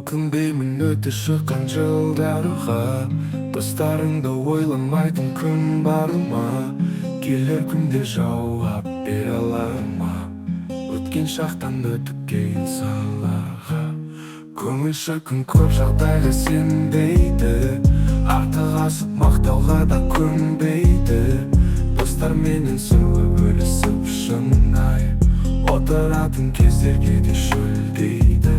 өкінбеймін өте шыққан жылдарға. Достарыңды ойламайтын күн бар ма? Келер күнде жауап бере алар ма? Өткен шақтан өтіп кейін салаға. Көңіл шіркін көп жағдайға сенбейді, артық асып мақтауға да көнбейді. Достар менен сырлы бөлісіп шынайып отыратын кездерге де шөлдейді.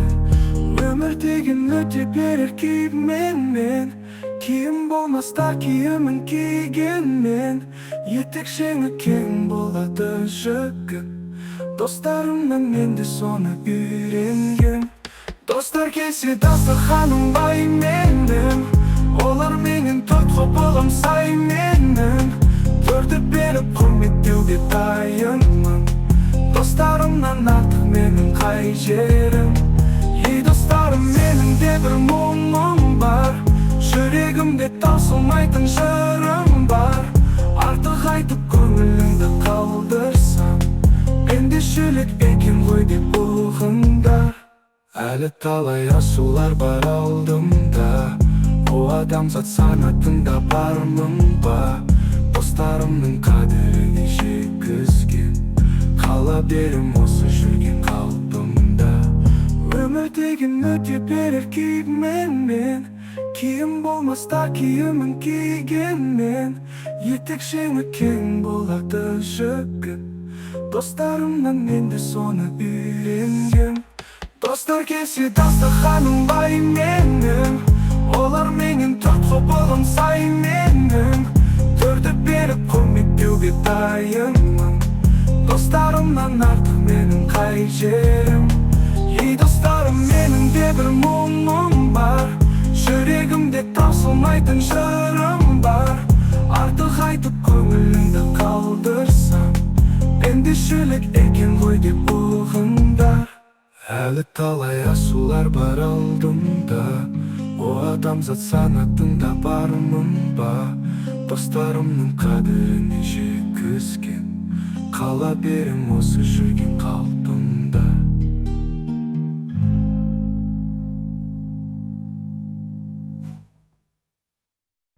Өмір деген өте берер киіммен, киім болмаста киімін кигенмен. Етек жеңі кең болады жігін, достарымнан мен де соны үйренгем. Достар келсе дастарханым бай менің, олар менен төрт құбылым сай менің. Төрді беріп құрметтеуге дайынмын, достарымнан артық менің қай жерім. Ей достарым, менің де бір мұңым бар, жүрегімде таусылмайтын жырым бар. Артық айтып көңіліңді қалдырсам, менде шөлек екен ғой деп ұғындар. Әлі талай асулар бар алдымда, о адамзат санатында бармын ба? Достарымның қадіріне жеткізген, қала берем осы жүрген қалпымда. Өмір деген өте берер киіммен, киім болмаста киімін кигенмен. Етек жеңі кең болады жігін, достарымнан мен де соны үйренгем. Достар келсе дастарханым бай менің, олар менен төрт құбылым сай менің. Төрді беріп құрметтеуге дайынмын, достарымнан артық менің қай жерім. Ей достарым, менің де бір мұңым бар, жүрегімде таусылмайтын жырым бар. Артық айтып көңіліңді қалдырсам, менде шөлек екен ғой деп ұғындар. Әлі талай асулар бар алдымда, о адамзат санатында бармын ба? Достарымның қадіріне жеткізген, қала берем осы жүрген қалпымда.